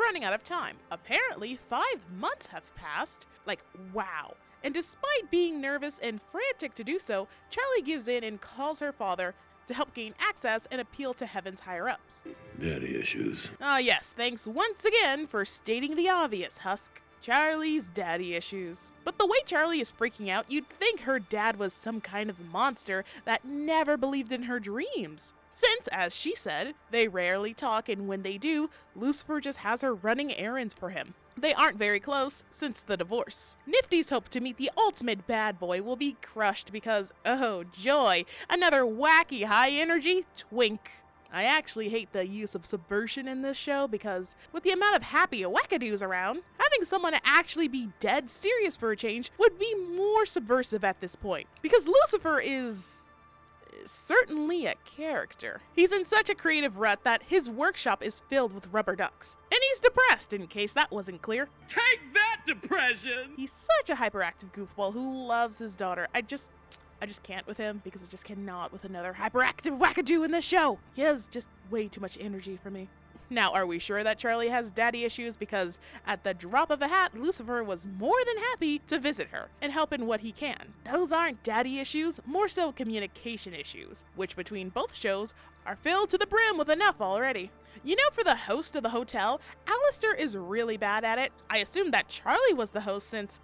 running out of time. Apparently, 5 months have passed. Like, wow. And despite being nervous and frantic to do so, Charlie gives in and calls her father to help gain access and appeal to Heaven's higher-ups. Daddy issues. Ah yes, thanks once again for stating the obvious, Husk. Charlie's daddy issues. But the way Charlie is freaking out, you'd think her dad was some kind of monster that never believed in her dreams. Since, as she said, they rarely talk, and when they do, Lucifer just has her running errands for him. They aren't very close since the divorce. Nifty's hope to meet the ultimate bad boy will be crushed because, oh joy, another wacky high-energy twink. I actually hate the use of subversion in this show because with the amount of happy wackadoos around, having someone actually be dead serious for a change would be more subversive at this point. Because Lucifer is certainly a character. He's in such a creative rut that his workshop is filled with rubber ducks. And he's depressed, in case that wasn't clear. Take that, depression! He's such a hyperactive goofball who loves his daughter. I just can't with him because I just cannot with another hyperactive wackadoo in this show. He has just way too much energy for me. Now, are we sure that Charlie has daddy issues? Because at the drop of a hat, Lucifer was more than happy to visit her and help in what he can. Those aren't daddy issues, more so communication issues, which between both shows are filled to the brim with enough already. You know, for the host of the hotel, Alistair is really bad at it. I assumed that Charlie was the host since,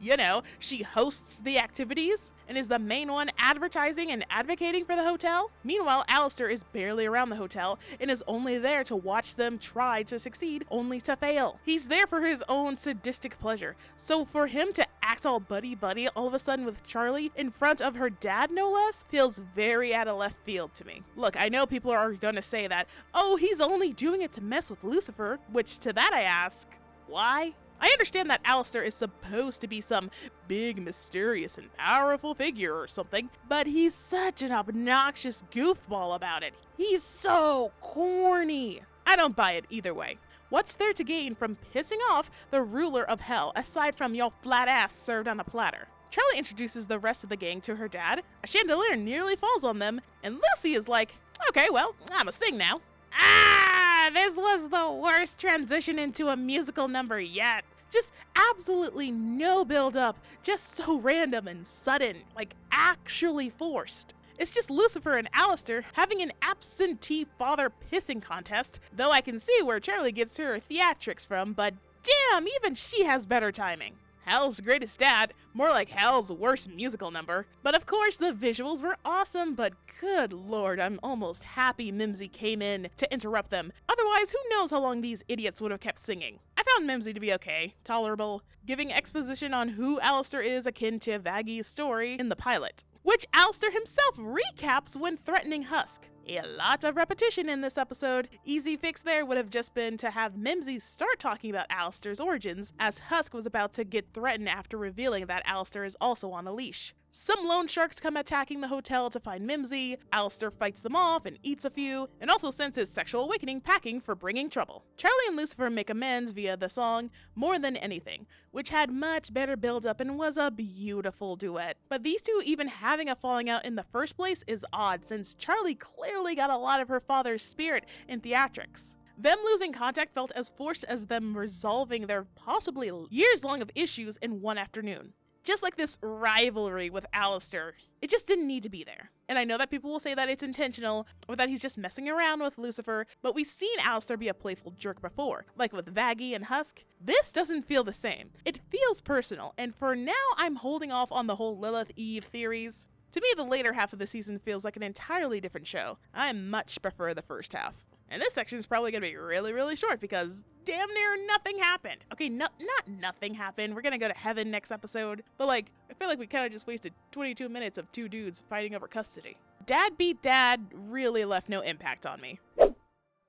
you know, she hosts the activities and is the main one advertising and advocating for the hotel. Meanwhile, Alistair is barely around the hotel and is only there to watch them try to succeed, only to fail. He's there for his own sadistic pleasure. So for him to act all buddy-buddy all of a sudden with Charlie in front of her dad, no less, feels very out of left field to me. Look, I know people are gonna say that, oh, he's only doing it to mess with Lucifer, which to that I ask, why? I understand that Alistair is supposed to be some big, mysterious, and powerful figure or something, but he's such an obnoxious goofball about it. He's so corny. I don't buy it either way. What's there to gain from pissing off the ruler of hell, aside from your flat ass served on a platter? Charlie introduces the rest of the gang to her dad, a chandelier nearly falls on them, and Lucy is like, okay, well, I'ma sing now. Ah, this was the worst transition into a musical number yet. Just absolutely no build-up, just so random and sudden, like actually forced. It's just Lucifer and Alistair having an absentee father pissing contest, though I can see where Charlie gets her theatrics from, but damn, even she has better timing. Hell's greatest dad, more like Hell's worst musical number. But of course, the visuals were awesome, but good lord, I'm almost happy Mimsy came in to interrupt them. Otherwise, who knows how long these idiots would have kept singing. I found Mimsy to be okay, tolerable, giving exposition on who Alistair is akin to Vaggy's story in the pilot, which Alistair himself recaps when threatening Husk. A lot of repetition in this episode. Easy fix there would have just been to have Mimsy start talking about Alistair's origins, as Husk was about to get threatened after revealing that Alistair is also on a leash. Some loan sharks come attacking the hotel to find Mimsy, Alistair fights them off and eats a few, and also sends his sexual awakening packing for bringing trouble. Charlie and Lucifer make amends via the song More Than Anything, which had much better build-up and was a beautiful duet. But these two even having a falling out in the first place is odd, since Charlie clearly got a lot of her father's spirit in theatrics. Them losing contact felt as forced as them resolving their possibly years-long of issues in one afternoon. Just like this rivalry with Alistair, it just didn't need to be there. And I know that people will say that it's intentional, or that he's just messing around with Lucifer, but we've seen Alistair be a playful jerk before, like with Vaggy and Husk. This doesn't feel the same. It feels personal, and for now I'm holding off on the whole Lilith-Eve theories. To me, the later half of the season feels like an entirely different show. I much prefer the first half. And this section is probably going to be really, really short because damn near nothing happened. Okay, not nothing happened. We're going to go to heaven next episode. But like, I feel like we kind of just wasted 22 minutes of two dudes fighting over custody. Dad beat dad really left no impact on me.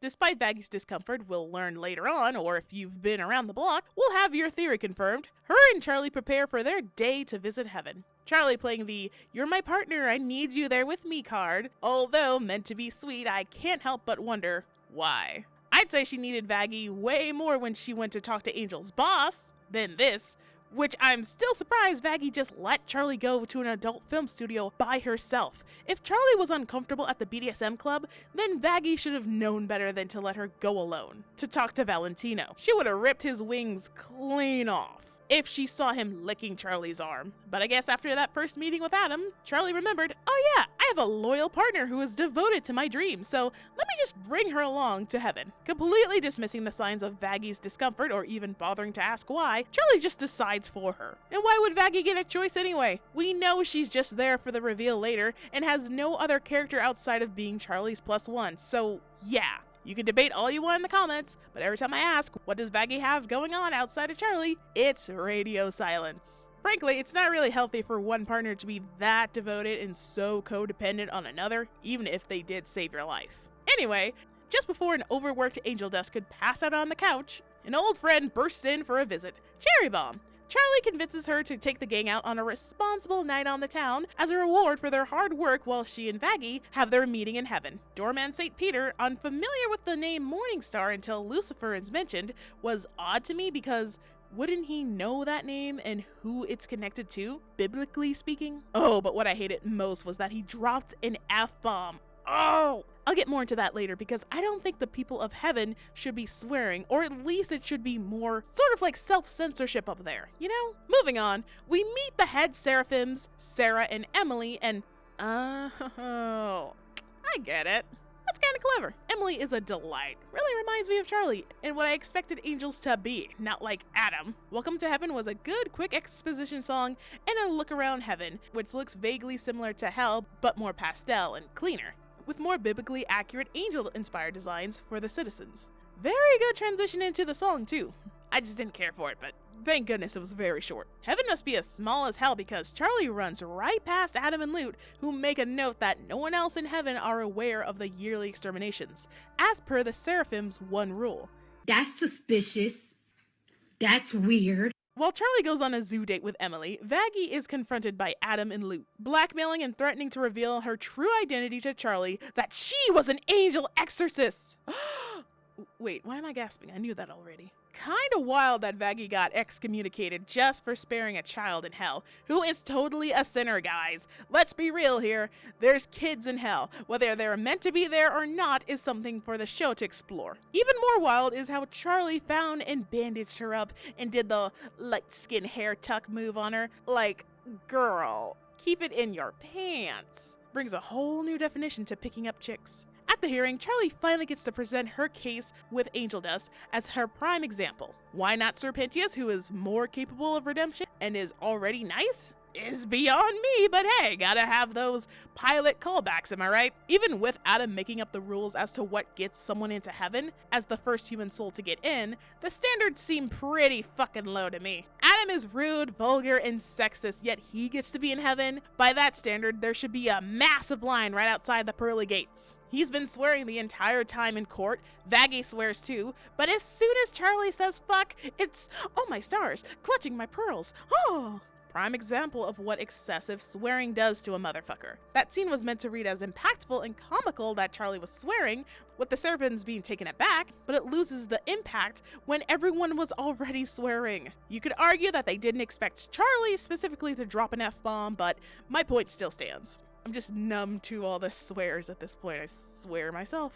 Despite Vaggy's discomfort, we'll learn later on, or if you've been around the block, we'll have your theory confirmed. Her and Charlie prepare for their day to visit heaven. Charlie playing the "You're my partner, I need you there with me" card. Although meant to be sweet, I can't help but wonder why. I'd say she needed Vaggy way more when she went to talk to Angel's boss than this, Which I'm still surprised Vaggie just let Charlie go to an adult film studio by herself. If Charlie was uncomfortable at the BDSM club, then Vaggie should have known better than to let her go alone to talk to Valentino. She would have ripped his wings clean off if she saw him licking Charlie's arm. But I guess after that first meeting with Adam, Charlie remembered, oh yeah, I have a loyal partner who is devoted to my dreams, so let me just bring her along to heaven. Completely dismissing the signs of Vaggie's discomfort or even bothering to ask why, Charlie just decides for her. And why would Vaggie get a choice anyway? We know she's just there for the reveal later and has no other character outside of being Charlie's +1, so yeah. You can debate all you want in the comments, but every time I ask, what does Vaggie have going on outside of Charlie? It's radio silence. Frankly, it's not really healthy for one partner to be that devoted and so codependent on another, even if they did save your life. Anyway, just before an overworked Angel Dust could pass out on the couch, an old friend bursts in for a visit, Cherry Bomb. Charlie convinces her to take the gang out on a responsible night on the town as a reward for their hard work while she and Vaggie have their meeting in heaven. Doorman St. Peter, unfamiliar with the name Morningstar until Lucifer is mentioned, was odd to me because wouldn't he know that name and who it's connected to, biblically speaking? Oh, but what I hated most was that he dropped an F-bomb. Oh! I'll get more into that later because I don't think the people of heaven should be swearing, or at least it should be more sort of like self-censorship up there, you know? Moving on, we meet the head seraphims, Sarah and Emily, and oh, I get it. That's kind of clever. Emily is a delight. Really reminds me of Charlie and what I expected angels to be, not like Adam. Welcome to Heaven was a good quick exposition song and a look around heaven, which looks vaguely similar to hell, but more pastel and cleaner, with more biblically accurate angel-inspired designs for the citizens. Very good transition into the song too. I just didn't care for it, but thank goodness it was very short. Heaven must be as small as hell because Charlie runs right past Adam and Lute, who make a note that no one else in heaven are aware of the yearly exterminations, as per the Seraphim's one rule. That's suspicious. That's weird. While Charlie goes on a zoo date with Emily, Vaggie is confronted by Adam and Lute, blackmailing and threatening to reveal her true identity to Charlie, that she was an angel exorcist. Wait, why am I gasping? I knew that already. Kinda wild that Vaggie got excommunicated just for sparing a child in hell, who is totally a sinner, guys. Let's be real here. There's kids in hell. Whether they're meant to be there or not is something for the show to explore. Even more wild is how Charlie found and bandaged her up and did the light skin hair tuck move on her. Like, girl, keep it in your pants. Brings a whole new definition to picking up chicks. At the hearing, Charlie finally gets to present her case with Angel Dust as her prime example. Why not Serpentius, who is more capable of redemption and is already nice? Is beyond me, but hey, gotta have those pilot callbacks, am I right? Even with Adam making up the rules as to what gets someone into heaven as the first human soul to get in, the standards seem pretty fucking low to me. Adam is rude, vulgar, and sexist, yet he gets to be in heaven. By that standard, there should be a massive line right outside the pearly gates. He's been swearing the entire time in court. Vaggie swears too, but as soon as Charlie says fuck, it's, oh my stars, clutching my pearls. Oh! Prime example of what excessive swearing does to a motherfucker. That scene was meant to read as impactful and comical that Charlie was swearing, with the serpents being taken aback, but it loses the impact when everyone was already swearing. You could argue that they didn't expect Charlie specifically to drop an F-bomb, but my point still stands. I'm just numb to all the swears at this point, I swear myself.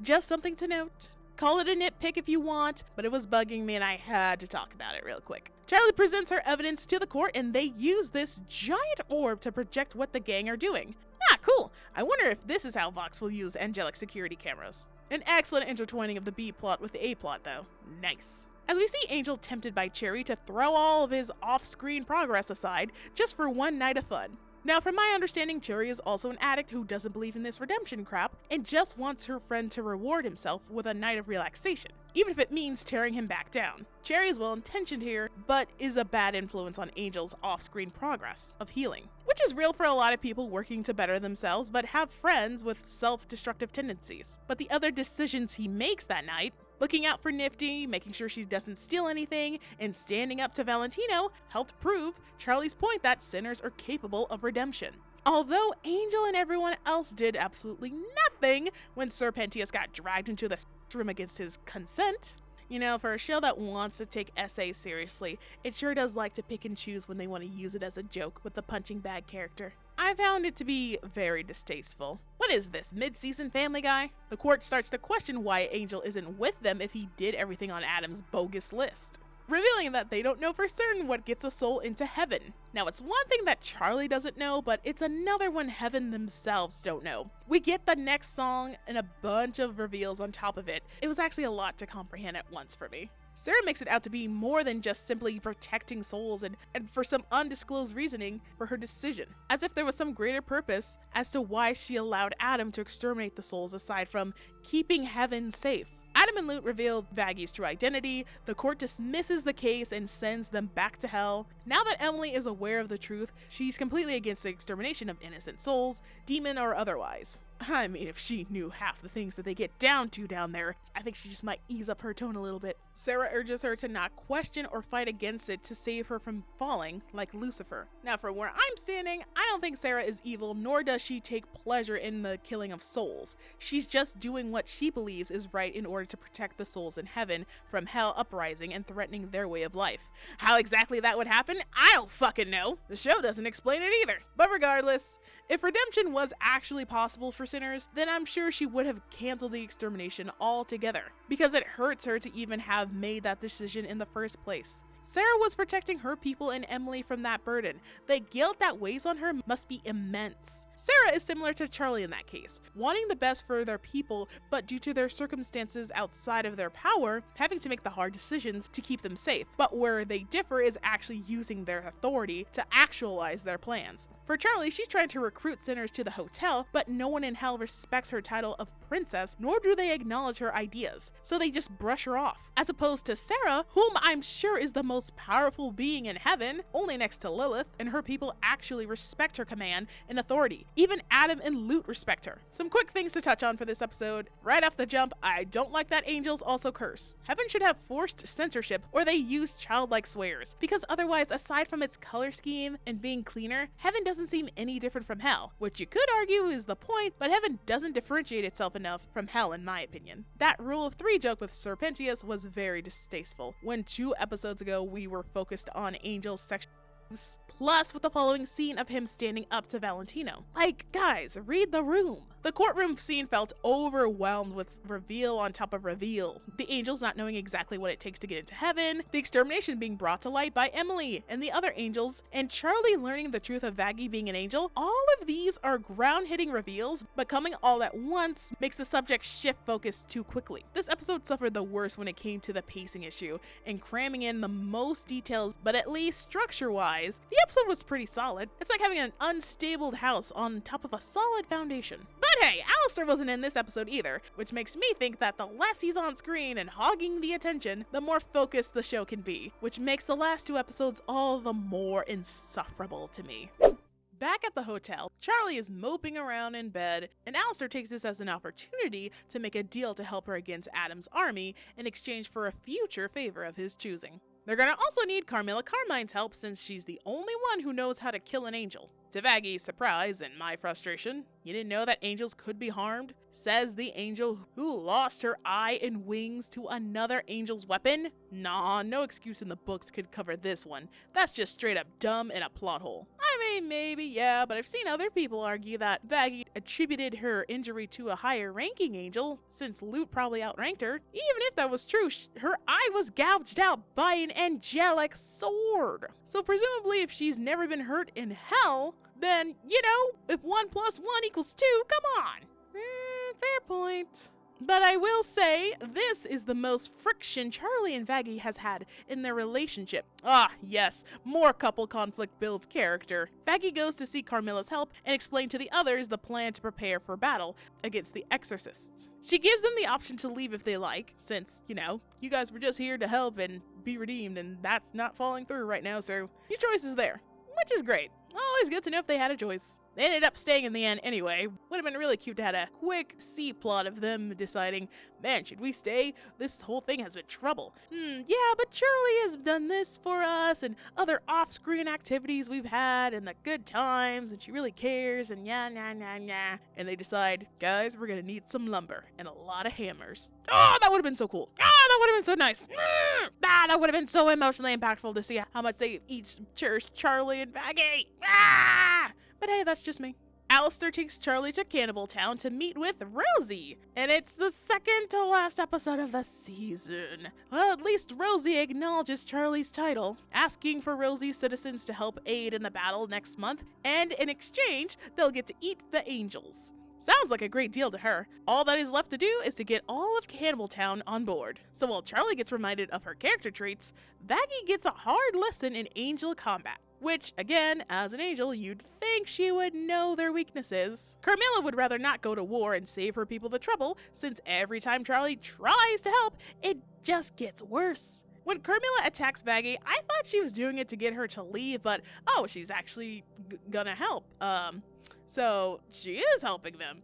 Just something to note. Call it a nitpick if you want, but it was bugging me and I had to talk about it real quick. Charlie presents her evidence to the court and they use this giant orb to project what the gang are doing. Ah, cool. I wonder if this is how Vox will use angelic security cameras. An excellent intertwining of the B plot with the A plot though. Nice. As we see Angel tempted by Cherry to throw all of his off-screen progress aside just for one night of fun. Now, from my understanding, Cherry is also an addict who doesn't believe in this redemption crap and just wants her friend to reward himself with a night of relaxation, even if it means tearing him back down. Cherry is well-intentioned here, but is a bad influence on Angel's off-screen progress of healing, which is real for a lot of people working to better themselves but have friends with self-destructive tendencies. But the other decisions he makes that night, looking out for Nifty, making sure she doesn't steal anything, and standing up to Valentino helped prove Charlie's point that sinners are capable of redemption. Although Angel and everyone else did absolutely nothing when Serpentius got dragged into the room against his consent, You know, for a show that wants to take essays seriously, it sure does like to pick and choose when they want to use it as a joke with the punching bag character. I found it to be very distasteful. What is this, mid-season Family Guy? The court starts to question why Angel isn't with them if he did everything on Adam's bogus list, revealing that they don't know for certain what gets a soul into heaven. Now, it's one thing that Charlie doesn't know, but it's another one Heaven themselves don't know. We get the next song and a bunch of reveals on top of it. It was actually a lot to comprehend at once for me. Sarah makes it out to be more than just simply protecting souls and for some undisclosed reasoning for her decision, as if there was some greater purpose as to why she allowed Adam to exterminate the souls aside from keeping Heaven safe. Adam and Lute reveal Vaggie's true identity, the court dismisses the case and sends them back to hell. Now that Emily is aware of the truth, she's completely against the extermination of innocent souls, demon or otherwise. I mean, if she knew half the things that they get down to down there, I think she just might ease up her tone a little bit. Sarah urges her to not question or fight against it to save her from falling like Lucifer. Now, from where I'm standing, I don't think Sarah is evil, nor does she take pleasure in the killing of souls. She's just doing what she believes is right in order to protect the souls in heaven from hell uprising and threatening their way of life. How exactly that would happen, I don't fucking know. The show doesn't explain it either. But regardless, if redemption was actually possible for sinners, then I'm sure she would have canceled the extermination altogether, because it hurts her to even have made that decision in the first place. Sarah was protecting her people and Emily from that burden. The guilt that weighs on her must be immense. Sarah is similar to Charlie in that case, wanting the best for their people, but due to their circumstances outside of their power, having to make the hard decisions to keep them safe. But where they differ is actually using their authority to actualize their plans. For Charlie, she's trying to recruit sinners to the hotel, but no one in hell respects her title of princess, nor do they acknowledge her ideas, so they just brush her off. As opposed to Sarah, whom I'm sure is the most powerful being in heaven, only next to Lilith, and her people actually respect her command and authority. Even Adam and Lute respect her. Some quick things to touch on for this episode. Right off the jump, I don't like that angels also curse. Heaven should have forced censorship, or they use childlike swears, because otherwise, aside from its color scheme and being cleaner, heaven doesn't seem any different from hell, which you could argue is the point, but heaven doesn't differentiate itself enough from hell in my opinion. That rule of 3 joke with Serpentius was very distasteful, when 2 episodes ago we were focused on angels' sexual abuse. Plus, with the following scene of him standing up to Valentino. Like, guys, read the room. The courtroom scene felt overwhelmed with reveal on top of reveal. The angels not knowing exactly what it takes to get into heaven, the extermination being brought to light by Emily and the other angels, and Charlie learning the truth of Vaggie being an angel. All of these are ground-hitting reveals, but coming all at once makes the subject shift focus too quickly. This episode suffered the worst when it came to the pacing issue and cramming in the most details, but at least structure-wise, the episode was pretty solid. It's like having an unstable house on top of a solid foundation. But hey, Alistair wasn't in this episode either, which makes me think that the less he's on screen and hogging the attention, the more focused the show can be, which makes the last 2 episodes all the more insufferable to me. Back at the hotel, Charlie is moping around in bed, and Alistair takes this as an opportunity to make a deal to help her against Adam's army in exchange for a future favor of his choosing. They're gonna also need Carmilla Carmine's help since she's the only one who knows how to kill an angel. To Vaggie's surprise and my frustration, you didn't know that angels could be harmed? Says the angel who lost her eye and wings to another angel's weapon? Nah, no excuse in the books could cover this one. That's just straight up dumb and a plot hole. I mean, maybe, yeah, but I've seen other people argue that Vaggie attributed her injury to a higher ranking angel, since Lute probably outranked her. Even if that was true, her eye was gouged out by an angelic sword. So presumably if she's never been hurt in hell, then, you know, if 1 + 1 = 2, come on. Fair point. But I will say, this is the most friction Charlie and Vaggie has had in their relationship. Ah, yes, more couple conflict builds character. Vaggie goes to seek Carmilla's help and explain to the others the plan to prepare for battle against the exorcists. She gives them the option to leave if they like, since, you know, you guys were just here to help and be redeemed, and that's not falling through right now, so your choice is there, which is great. Always good to know if they had a choice. They ended up staying in the end anyway. Would have been really cute to have a quick C-plot of them deciding, man, should we stay? This whole thing has been trouble. Yeah, but Charlie has done this for us and other off-screen activities we've had and the good times and she really cares and yeah. And they decide, guys, we're gonna need some lumber and a lot of hammers. Oh, that would have been so cool. that would have been so nice. That would have been so emotionally impactful to see how much they each cherish Charlie and Maggie. But hey, that's just me. Alistair takes Charlie to Cannibal Town to meet with Rosie, and it's the second to last episode of the season. Well, at least Rosie acknowledges Charlie's title, asking for Rosie's citizens to help aid in the battle next month, and in exchange, they'll get to eat the angels. Sounds like a great deal to her. All that is left to do is to get all of Cannibal Town on board. So while Charlie gets reminded of her character traits, Vaggie gets a hard lesson in angel combat. Which, again, as an angel, you'd think she would know their weaknesses. Carmilla would rather not go to war and save her people the trouble, since every time Charlie tries to help, it just gets worse. When Carmilla attacks Vaggie, I thought she was doing it to get her to leave, but oh, she's actually gonna help. So she is helping them.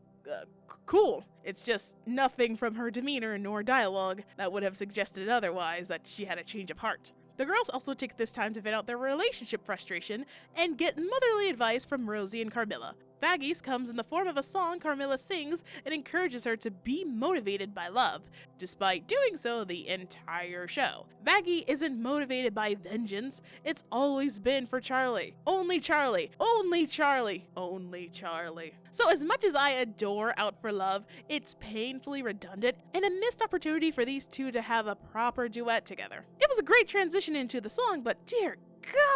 Cool. It's just nothing from her demeanor nor dialogue that would have suggested otherwise that she had a change of heart. The girls also take this time to vent out their relationship frustration and get motherly advice from Rosie and Carmilla. Vaggie's comes in the form of a song Carmilla sings and encourages her to be motivated by love, despite doing so the entire show. Vaggie isn't motivated by vengeance, it's always been for Charlie. Only Charlie, only Charlie, only Charlie. So as much as I adore Out for Love, it's painfully redundant and a missed opportunity for these two to have a proper duet together. It was a great transition into the song, but dear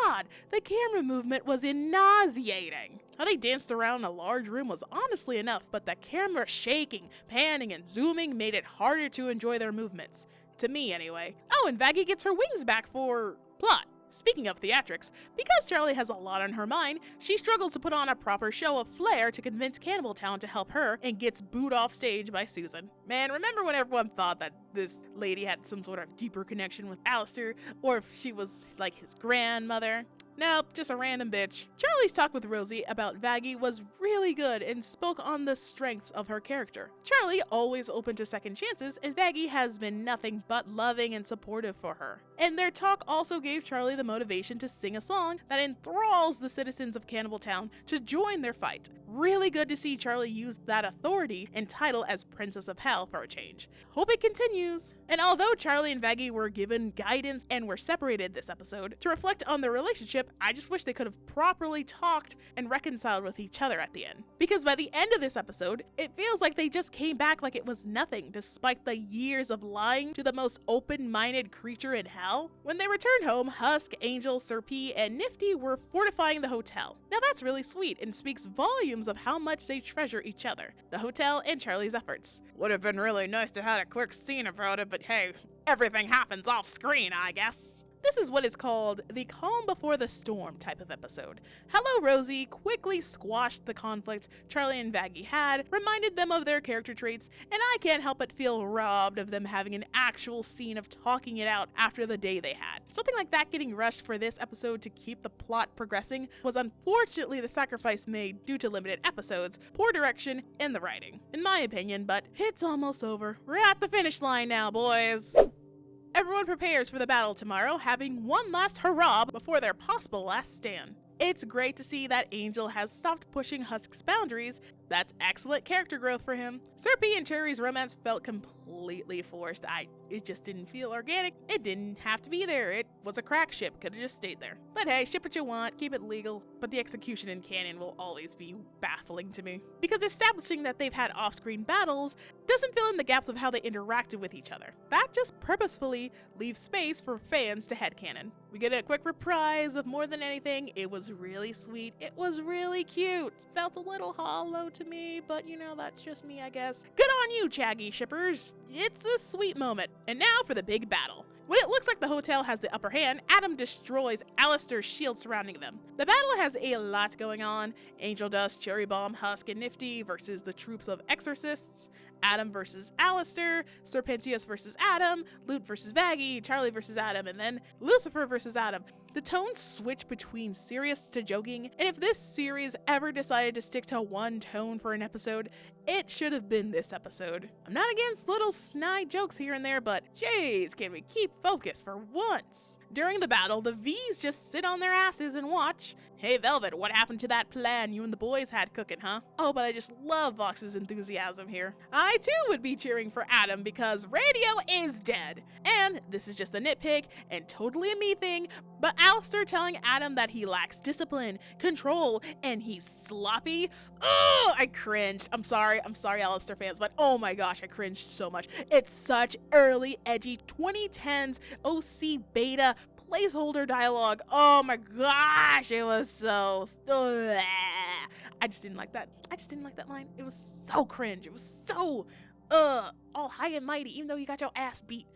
God, the camera movement was nauseating. How they danced around a large room was honestly enough, but the camera shaking, panning, and zooming made it harder to enjoy their movements. To me, anyway. Oh, and Vaggie gets her wings back for plot. Speaking of theatrics, because Charlie has a lot on her mind, she struggles to put on a proper show of flair to convince Cannibal Town to help her and gets booed off stage by Susan. Man, remember when everyone thought that this lady had some sort of deeper connection with Alistair, or if she was like his grandmother? Nope, just a random bitch. Charlie's talk with Rosie about Vaggie was really good and spoke on the strengths of her character. Charlie always open to second chances, and Vaggie has been nothing but loving and supportive for her. And their talk also gave Charlie the motivation to sing a song that enthralls the citizens of Cannibal Town to join their fight. Really good to see Charlie use that authority and title as Princess of Hell for a change. Hope it continues. And although Charlie and Vaggie were given guidance and were separated this episode, to reflect on their relationship, I just wish they could have properly talked and reconciled with each other at the end. Because by the end of this episode, it feels like they just came back like it was nothing, despite the years of lying to the most open-minded creature in hell. When they returned home, Husk, Angel, Sir P, and Nifty were fortifying the hotel. Now that's really sweet and speaks volumes of how much they treasure each other, the hotel, and Charlie's efforts. Would have been really nice to have a quick scene about it, but hey, everything happens off screen, I guess. This is what is called the calm before the storm type of episode. Hello Rosie quickly squashed the conflict Charlie and Vaggie had, reminded them of their character traits, and I can't help but feel robbed of them having an actual scene of talking it out after the day they had. Something like that getting rushed for this episode to keep the plot progressing was unfortunately the sacrifice made due to limited episodes, poor direction, and the writing, in my opinion, but it's almost over. We're at the finish line now, boys. Everyone prepares for the battle tomorrow, having one last hurrah before their possible last stand. It's great to see that Angel has stopped pushing Husk's boundaries. That's excellent character growth for him. Sir P and Cherry's romance felt completely forced. It just didn't feel organic. It didn't have to be there. It was a crack ship. Could have just stayed there. But hey, ship what you want, keep it legal. But the execution in canon will always be baffling to me. Because establishing that they've had off-screen battles doesn't fill in the gaps of how they interacted with each other. That just purposefully leaves space for fans to headcanon. We get a quick reprise of More Than Anything. It was really sweet. It was really cute. Felt a little hollow to me, but you know, that's just me, I guess. Good on you, Chaggy shippers. It's a sweet moment. And now for the big battle. When it looks like the hotel has the upper hand, Adam destroys Alistair's shield surrounding them. The battle has a lot going on. Angel Dust, Cherry Bomb, Husk, and Nifty versus the troops of exorcists. Adam versus Alistair, Serpentius versus Adam, Loot versus Vaggie, Charlie versus Adam, and then Lucifer versus Adam. The tones switch between serious to joking, and if this series ever decided to stick to one tone for an episode, it should have been this episode. I'm not against little snide jokes here and there, but jeez, can we keep focus for once? During the battle, the V's just sit on their asses and watch. Hey Velvet, what happened to that plan you and the boys had cooking, huh? Oh, but I just love Vox's enthusiasm here. I too would be cheering for Adam because radio is dead. And this is just a nitpick and totally a me thing, but Alistair telling Adam that he lacks discipline, control, and he's sloppy. Oh, I cringed. I'm sorry Alistair fans, but oh my gosh, I cringed so much. It's such early, edgy 2010s OC beta placeholder dialogue. Oh my gosh, it was so I just didn't like that. I just didn't like that line. It was so cringe. It was so all high and mighty, even though you got your ass beat.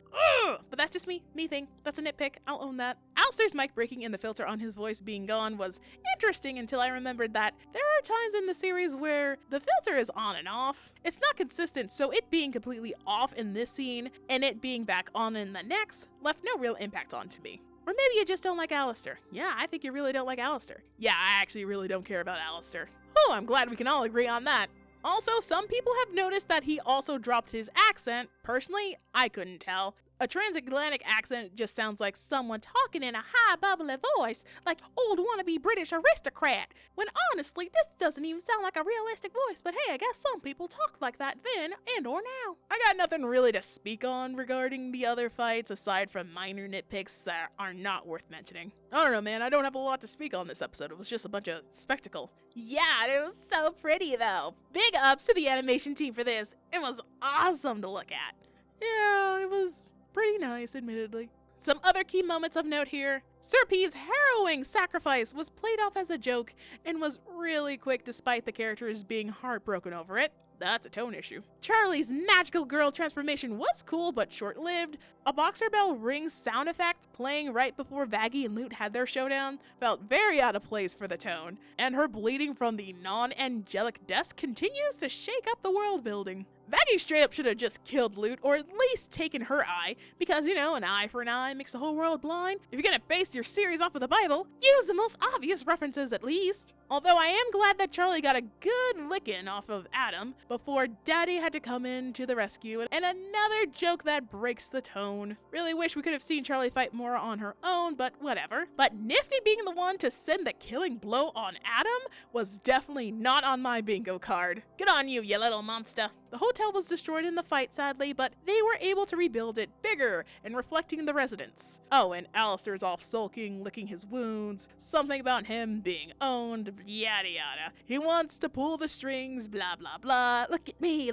But that's just me thing. That's a nitpick. I'll own that. Alistair's mic breaking and the filter on his voice being gone was interesting until I remembered that there are times in the series where the filter is on and off. It's not consistent, so it being completely off in this scene and it being back on in the next left no real impact onto me. Or maybe you just don't like Alistair. Yeah, I think you really don't like Alistair. Yeah, I actually really don't care about Alistair. Oh, I'm glad we can all agree on that. Also, some people have noticed that he also dropped his accent. Personally, I couldn't tell. A transatlantic accent just sounds like someone talking in a high, bubbly voice, like old wannabe British aristocrat, when honestly, this doesn't even sound like a realistic voice, but hey, I guess some people talk like that then and or now. I got nothing really to speak on regarding the other fights, aside from minor nitpicks that are not worth mentioning. I don't know, man, I don't have a lot to speak on this episode. It was just a bunch of spectacle. Yeah, it was so pretty though. Big ups to the animation team for this. It was awesome to look at. Yeah, it was pretty nice, admittedly. Some other key moments of note here. Sir P's harrowing sacrifice was played off as a joke and was really quick despite the characters being heartbroken over it. That's a tone issue. Charlie's magical girl transformation was cool but short-lived. A boxer bell ring sound effect playing right before Vaggie and Lute had their showdown felt very out of place for the tone, and her bleeding from the non-angelic desk continues to shake up the world building. Vaggie straight up should have just killed Lute, or at least taken her eye, because, you know, an eye for an eye makes the whole world blind. If you're gonna base your series off of the Bible, use the most obvious references at least. Although I am glad that Charlie got a good licking off of Adam before Daddy had to come in to the rescue, and another joke that breaks the tone. Really wish we could have seen Charlie fight more on her own, but whatever. But Nifty being the one to send the killing blow on Adam was definitely not on my bingo card. Good on you, you little monster. The hotel was destroyed in the fight, sadly, but they were able to rebuild it bigger and reflecting the residents. Oh, and Alistair's off sulking, licking his wounds, something about him being owned, yada yada. He wants to pull the strings, blah blah blah. Look at me,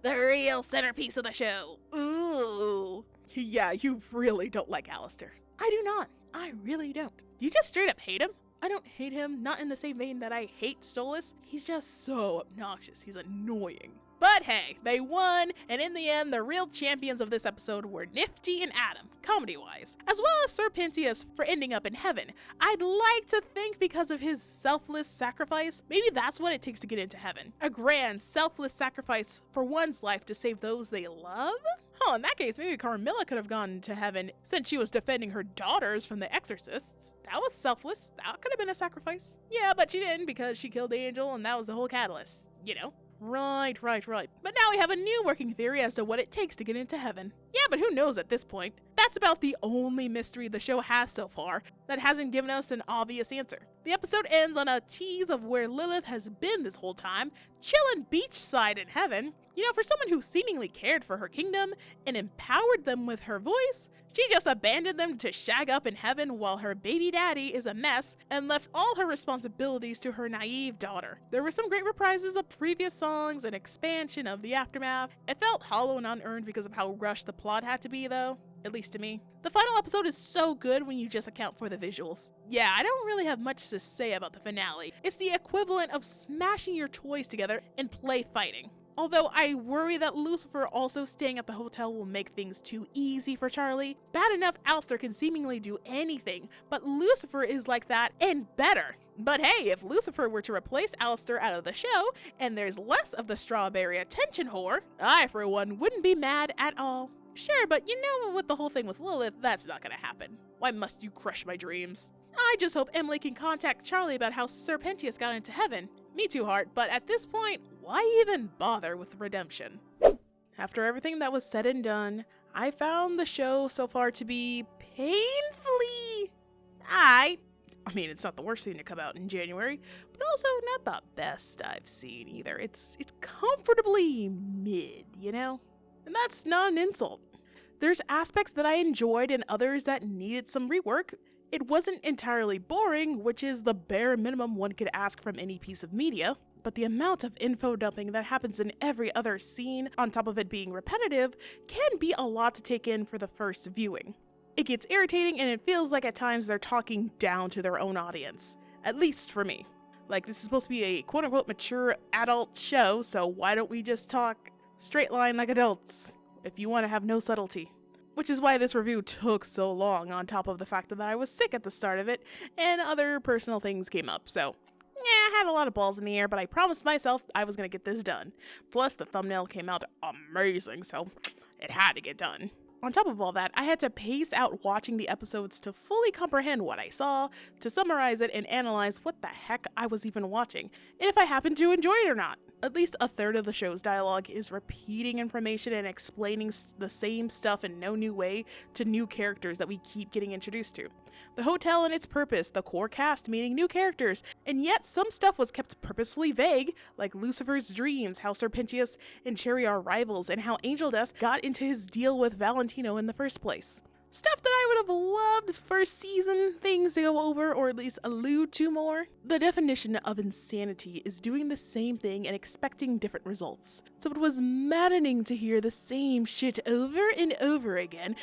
the real centerpiece of the show. Ooh. Yeah, you really don't like Alistair. I do not. I really don't. Do you just straight up hate him? I don't hate him, not in the same vein that I hate Stolas. He's just so obnoxious. He's annoying. But hey, they won, and in the end, the real champions of this episode were Nifty and Adam, comedy-wise, as well as Sir Pentius for ending up in heaven. I'd like to think because of his selfless sacrifice, maybe that's what it takes to get into heaven. A grand, selfless sacrifice for one's life to save those they love? Oh, in that case, maybe Carmilla could have gone to heaven since she was defending her daughters from the exorcists. That was selfless. That could have been a sacrifice. Yeah, but she didn't because she killed the angel and that was the whole catalyst, you know? Right. But now we have a new working theory as to what it takes to get into heaven. Yeah, but who knows at this point? That's about the only mystery the show has so far that hasn't given us an obvious answer. The episode ends on a tease of where Lilith has been this whole time, chillin' beachside in heaven. You know, for someone who seemingly cared for her kingdom and empowered them with her voice, she just abandoned them to shag up in heaven while her baby daddy is a mess and left all her responsibilities to her naive daughter. There were some great reprises of previous songs and expansion of the aftermath. It felt hollow and unearned because of how rushed the plot had to be though, at least to me. The final episode is so good when you just account for the visuals. Yeah, I don't really have much to say about the finale. It's the equivalent of smashing your toys together and play fighting. Although I worry that Lucifer also staying at the hotel will make things too easy for Charlie. Bad enough Alistair can seemingly do anything, but Lucifer is like that and better. But hey, if Lucifer were to replace Alistair out of the show, and there's less of the strawberry attention whore, I for one wouldn't be mad at all. Sure, but you know with the whole thing with Lilith, that's not gonna happen. Why must you crush my dreams? I just hope Emily can contact Charlie about how Sir Pentius got into heaven. Me too, Heart, but at this point, why even bother with redemption? After everything that was said and done, I found the show so far to be painfully I mean, it's not the worst thing to come out in January, but also not the best I've seen either. It's comfortably mid, you know? And that's not an insult. There's aspects that I enjoyed and others that needed some rework. It wasn't entirely boring, which is the bare minimum one could ask from any piece of media, but the amount of info dumping that happens in every other scene, on top of it being repetitive, can be a lot to take in for the first viewing. It gets irritating and it feels like at times they're talking down to their own audience. At least for me. Like, this is supposed to be a quote-unquote mature adult show, so why don't we just talk straight line like adults, if you want to have no subtlety? Which is why this review took so long, on top of the fact that I was sick at the start of it, and other personal things came up, so yeah, I had a lot of balls in the air, but I promised myself I was going to get this done. Plus, the thumbnail came out amazing, so it had to get done. On top of all that, I had to pace out watching the episodes to fully comprehend what I saw, to summarize it and analyze what the heck I was even watching, and if I happened to enjoy it or not. At least a third of the show's dialogue is repeating information and explaining the same stuff in no new way to new characters that we keep getting introduced to. The hotel and its purpose, the core cast meeting new characters, and yet some stuff was kept purposely vague, like Lucifer's dreams, how Serpentius and Cherry are rivals, and how Angel Dust got into his deal with Valentino in the first place. Stuff that I would have loved first season things to go over or at least allude to more. The definition of insanity is doing the same thing and expecting different results. So it was maddening to hear the same shit over and over again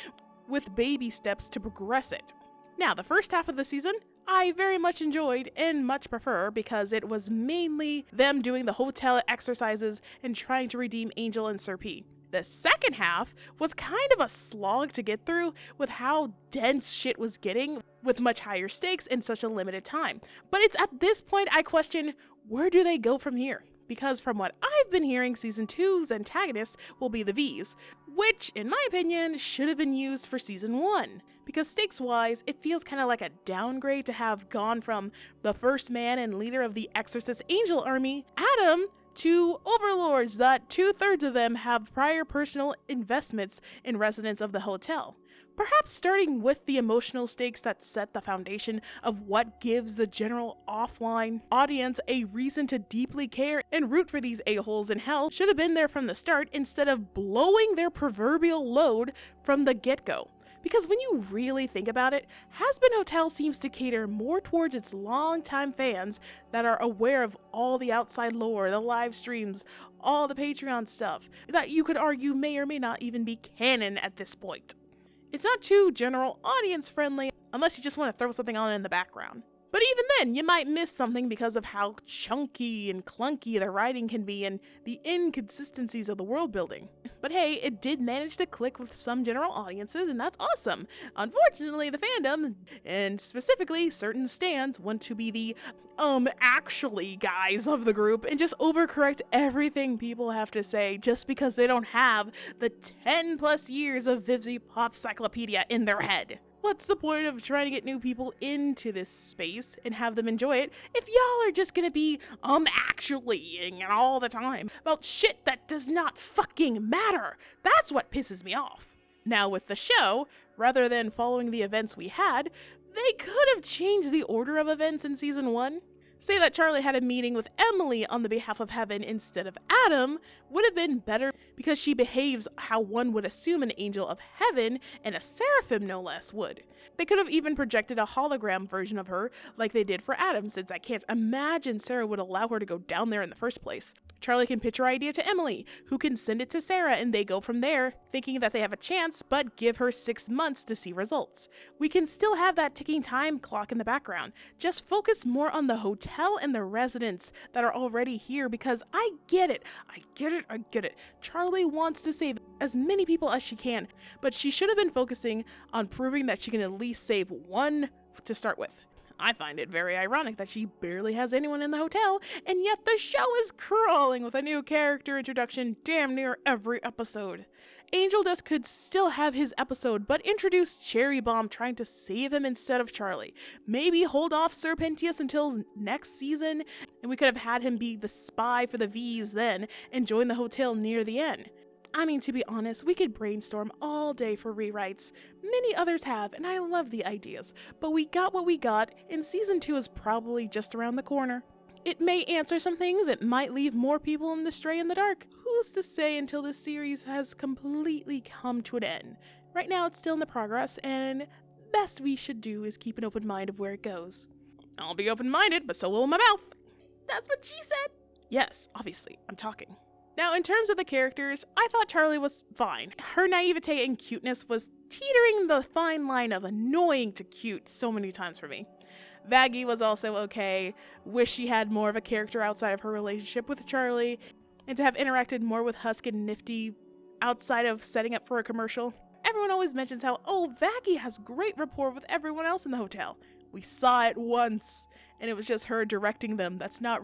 with baby steps to progress it. Now, the first half of the season, I very much enjoyed and much prefer because it was mainly them doing the hotel exercises and trying to redeem Angel and Sir P. The second half was kind of a slog to get through with how dense shit was getting with much higher stakes in such a limited time. But it's at this point I question, where do they go from here? Because from what I've been hearing, Season 2's antagonists will be the V's, which, in my opinion, should have been used for Season 1. Because stakes-wise, it feels kind of like a downgrade to have gone from the first man and leader of the Exorcist Angel Army, Adam, to overlords that 2/3 of them have prior personal investments in residents of the hotel. Perhaps starting with the emotional stakes that set the foundation of what gives the general offline audience a reason to deeply care and root for these a-holes in hell should have been there from the start instead of blowing their proverbial load from the get-go. Because when you really think about it, Hazbin Hotel seems to cater more towards its longtime fans that are aware of all the outside lore, the live streams, all the Patreon stuff, that you could argue may or may not even be canon at this point. It's not too general audience friendly unless you just want to throw something on in the background. But even then, you might miss something because of how chunky and clunky the writing can be and the inconsistencies of the world building. But hey, it did manage to click with some general audiences, and that's awesome. Unfortunately, the fandom, and specifically certain stans, want to be the actually guys of the group and just overcorrect everything people have to say just because they don't have the 10 plus years of Vivziepop cyclopedia in their head. What's the point of trying to get new people into this space and have them enjoy it if y'all are just gonna be actually all the time about shit that does not fucking matter? That's what pisses me off. Now with the show, rather than following the events we had, they could have changed the order of events in season 1. Say that Charlie had a meeting with Emily on the behalf of Heaven instead of Adam would have been better because she behaves how one would assume an angel of heaven and a seraphim no less would. They could have even projected a hologram version of her like they did for Adam, since I can't imagine Sarah would allow her to go down there in the first place. Charlie can pitch her idea to Emily, who can send it to Sarah, and they go from there, thinking that they have a chance, but give her 6 months to see results. We can still have that ticking time clock in the background. Just focus more on the hotel and the residents that are already here, because I get it. Charlie wants to save as many people as she can, but she should have been focusing on proving that she can at least save one to start with. I find it very ironic that she barely has anyone in the hotel, and yet the show is crawling with a new character introduction damn near every episode. Angel Dust could still have his episode, but introduce Cherry Bomb trying to save him instead of Charlie. Maybe hold off Serpentius until next season And we could have had him be the spy for the V's then and join the hotel near the end. I mean, to be honest, we could brainstorm all day for rewrites. Many others have, and I love the ideas. But we got what we got, and season 2 is probably just around the corner. It may answer some things, it might leave more people in the stray in the dark. Who's to say until this series has completely come to an end? Right now it's still in the progress, and best we should do is keep an open mind of where it goes. I'll be open-minded, but so will my mouth. That's what she said. Yes, obviously, I'm talking. Now, in terms of the characters, I thought Charlie was fine. Her naivete and cuteness was teetering the fine line of annoying to cute so many times for me. Vaggie was also okay. Wish she had more of a character outside of her relationship with Charlie, and to have interacted more with Husk and Nifty outside of setting up for a commercial. Everyone always mentions how, Vaggie has great rapport with everyone else in the hotel. We saw it once, and it was just her directing them. That's not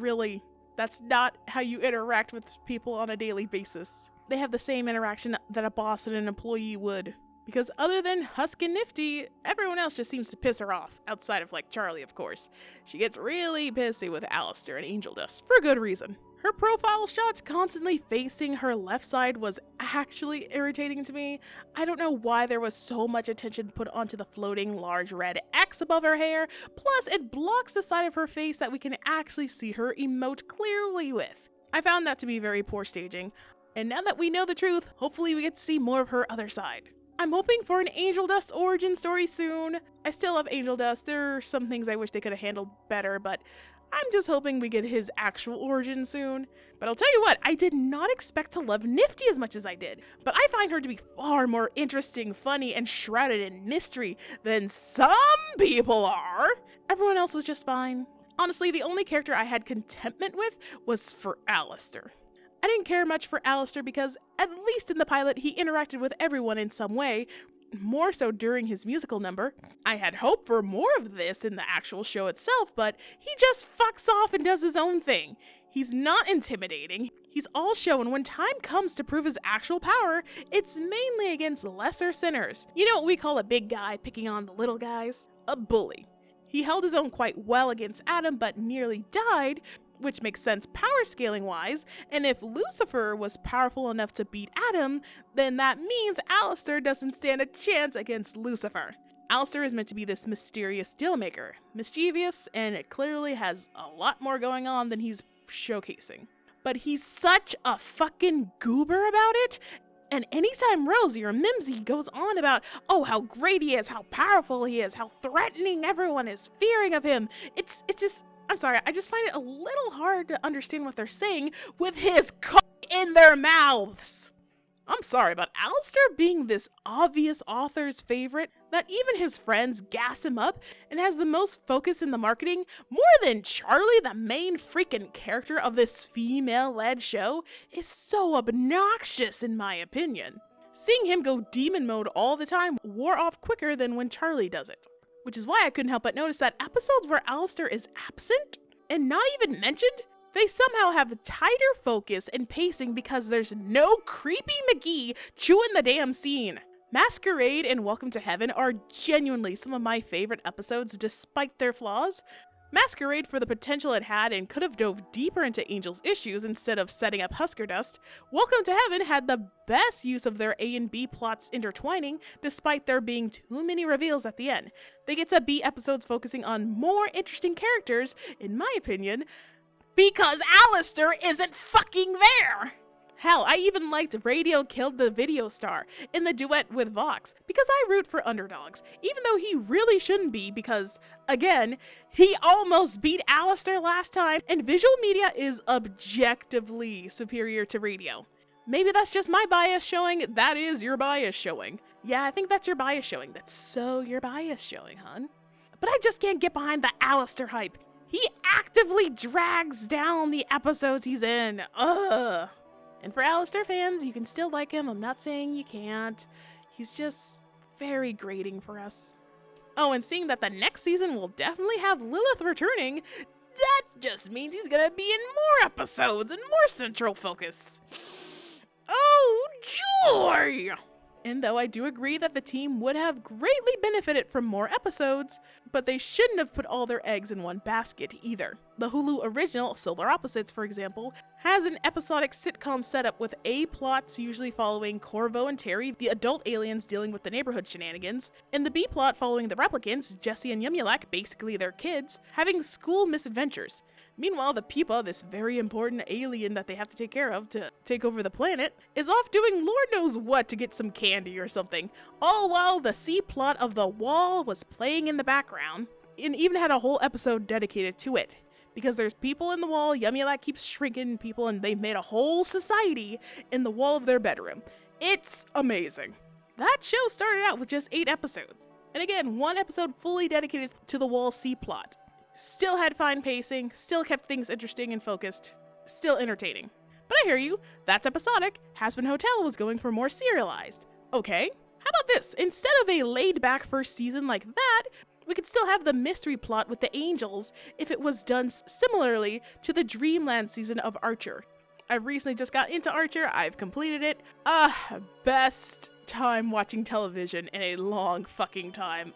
how you interact with people on a daily basis. They have the same interaction that a boss and an employee would. Because other than Husk and Nifty, everyone else just seems to piss her off, outside of Charlie, of course. She gets really pissy with Alistair and Angel Dust, for good reason. Her profile shots constantly facing her left side was actually irritating to me. I don't know why there was so much attention put onto the floating large red X above her hair, plus it blocks the side of her face that we can actually see her emote clearly with. I found that to be very poor staging, and now that we know the truth, hopefully we get to see more of her other side. I'm hoping for an Angel Dust origin story soon. I still love Angel Dust. There are some things I wish they could have handled better, but I'm just hoping we get his actual origin soon. But I'll tell you what, I did not expect to love Nifty as much as I did. But I find her to be far more interesting, funny, and shrouded in mystery than some people are. Everyone else was just fine. Honestly, the only character I had contentment with was for Alistair. I didn't care much for Alistair because, at least in the pilot, he interacted with everyone in some way, more so during his musical number. I had hoped for more of this in the actual show itself, but he just fucks off and does his own thing. He's not intimidating. He's all show, and when time comes to prove his actual power, it's mainly against lesser sinners. You know what we call a big guy picking on the little guys? A bully. He held his own quite well against Adam, but nearly died, which makes sense power scaling wise, and if Lucifer was powerful enough to beat Adam, then that means Alistair doesn't stand a chance against Lucifer. Alistair is meant to be this mysterious deal maker, mischievous, and it clearly has a lot more going on than he's showcasing. But he's such a fucking goober about it, and anytime Rosie or Mimsy goes on about, how great he is, how powerful he is, how threatening everyone is fearing of him, it's just, I'm sorry, I just find it a little hard to understand what they're saying with his cock in their mouths. I'm sorry, but Alistair being this obvious author's favorite that even his friends gas him up and has the most focus in the marketing, more than Charlie, the main freaking character of this female-led show, is so obnoxious in my opinion. Seeing him go demon mode all the time wore off quicker than when Charlie does it. Which is why I couldn't help but notice that episodes where Alistair is absent and not even mentioned, they somehow have tighter focus and pacing because there's no creepy McGee chewing the damn scene. Masquerade and Welcome to Heaven are genuinely some of my favorite episodes despite their flaws. Masquerade for the potential it had and could have dove deeper into Angel's issues instead of setting up Husker Dust. Welcome to Heaven had the best use of their A and B plots intertwining despite there being too many reveals at the end. They get to be episodes focusing on more interesting characters, in my opinion, because Alistair isn't fucking there! Hell, I even liked Radio Killed the Video Star in the duet with Vox, because I root for underdogs, even though he really shouldn't be because, again, he almost beat Alistair last time, and visual media is objectively superior to radio. Maybe that's just my bias showing, that is your bias showing. Yeah, I think that's your bias showing. That's so your bias showing, hon. But I just can't get behind the Alistair hype. He actively drags down the episodes he's in. Ugh. And for Alistair fans, you can still like him. I'm not saying you can't. He's just very grating for us. Oh, and seeing that the next season will definitely have Lilith returning, that just means he's gonna be in more episodes and more central focus. Oh, joy! And though I do agree that the team would have greatly benefited from more episodes, but they shouldn't have put all their eggs in one basket either. The Hulu original, Solar Opposites for example, has an episodic sitcom setup with A plots usually following Corvo and Terry, the adult aliens dealing with the neighborhood shenanigans, and the B plot following the replicants, Jesse and Yumulak, basically their kids, having school misadventures. Meanwhile, the Pupa, this very important alien that they have to take care of to take over the planet, is off doing Lord knows what to get some candy or something, all while the C plot of The Wall was playing in the background, and even had a whole episode dedicated to it. Because there's people in the wall, Yumulak keeps shrinking people, and they've made a whole society in the wall of their bedroom. It's amazing. That show started out with just 8 episodes. And again, 1 episode fully dedicated to the Wall C plot. Still had fine pacing, still kept things interesting and focused, still entertaining. But I hear you, that's episodic. Hazbin Hotel was going for more serialized. Okay, how about this? Instead of a laid-back first season like that, we could still have the mystery plot with the angels if it was done similarly to the Dreamland season of Archer. I've recently just got into Archer, I've completed it. Best time watching television in a long fucking time.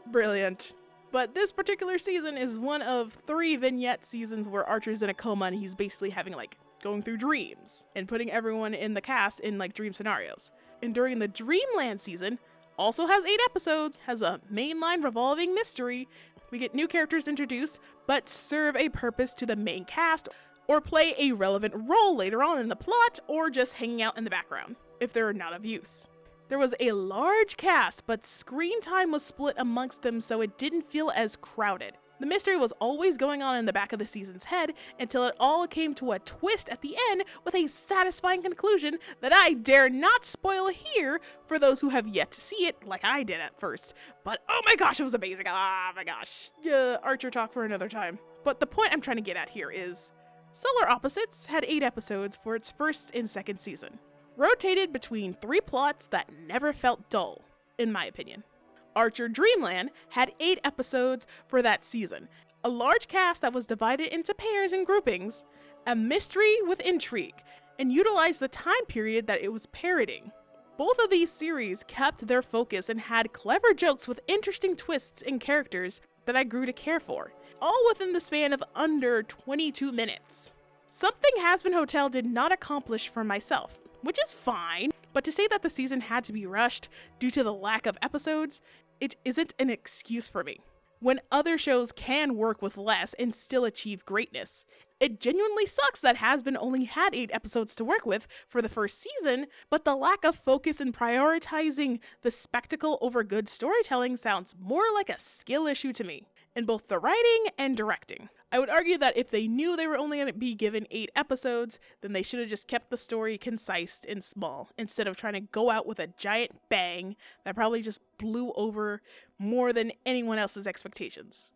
Brilliant. But this particular season is one of 3 vignette seasons where Archer's in a coma and he's basically having going through dreams and putting everyone in the cast in dream scenarios. And during the Dreamland season, also has 8 episodes, has a mainline revolving mystery. We get new characters introduced, but serve a purpose to the main cast or play a relevant role later on in the plot or just hanging out in the background if they're not of use. There was a large cast, but screen time was split amongst them so it didn't feel as crowded. The mystery was always going on in the back of the season's head until it all came to a twist at the end with a satisfying conclusion that I dare not spoil here for those who have yet to see it like I did at first. But oh my gosh, it was amazing. Oh my gosh. Archer talk for another time. But the point I'm trying to get at here is Solar Opposites had 8 episodes for its first and second season, rotated between 3 plots that never felt dull, in my opinion. Archer Dreamland had 8 episodes for that season, a large cast that was divided into pairs and groupings, a mystery with intrigue, and utilized the time period that it was parroting. Both of these series kept their focus and had clever jokes with interesting twists and characters that I grew to care for, all within the span of under 22 minutes. Something Hazbin Hotel did not accomplish for myself, which is fine, but to say that the season had to be rushed due to the lack of episodes, it isn't an excuse for me. When other shows can work with less and still achieve greatness, it genuinely sucks that Hazbin only had 8 episodes to work with for the first season, but the lack of focus in prioritizing the spectacle over good storytelling sounds more like a skill issue to me, in both the writing and directing. I would argue that if they knew they were only going to be given 8 episodes, then they should have just kept the story concise and small, instead of trying to go out with a giant bang that probably just blew over more than anyone else's expectations.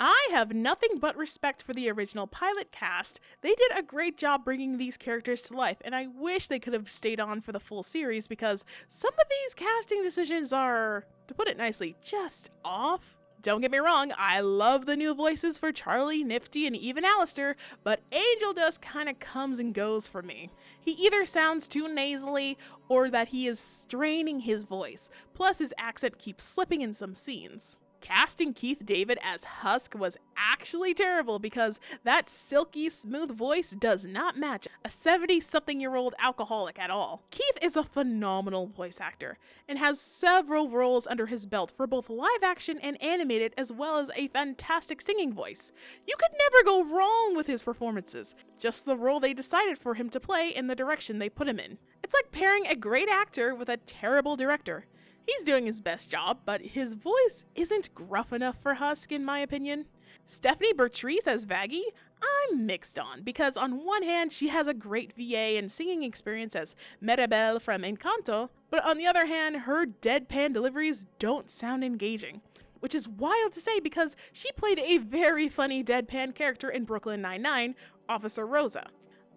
I have nothing but respect for the original pilot cast. They did a great job bringing these characters to life, and I wish they could have stayed on for the full series because some of these casting decisions are, to put it nicely, just off. Don't get me wrong, I love the new voices for Charlie, Nifty, and even Alistair, but Angel just kinda comes and goes for me. He either sounds too nasally or that he is straining his voice, plus his accent keeps slipping in some scenes. Casting Keith David as Husk was actually terrible because that silky, smooth voice does not match a 70-something-year-old alcoholic at all. Keith is a phenomenal voice actor and has several roles under his belt for both live action and animated, as well as a fantastic singing voice. You could never go wrong with his performances, just the role they decided for him to play and the direction they put him in. It's like pairing a great actor with a terrible director. He's doing his best job, but his voice isn't gruff enough for Husk, in my opinion. Stephanie Bertrice as Vaggie, I'm mixed on, because on one hand, she has a great VA and singing experience as Mirabelle from Encanto, but on the other hand, her deadpan deliveries don't sound engaging. Which is wild to say because she played a very funny deadpan character in Brooklyn Nine-Nine, Officer Rosa.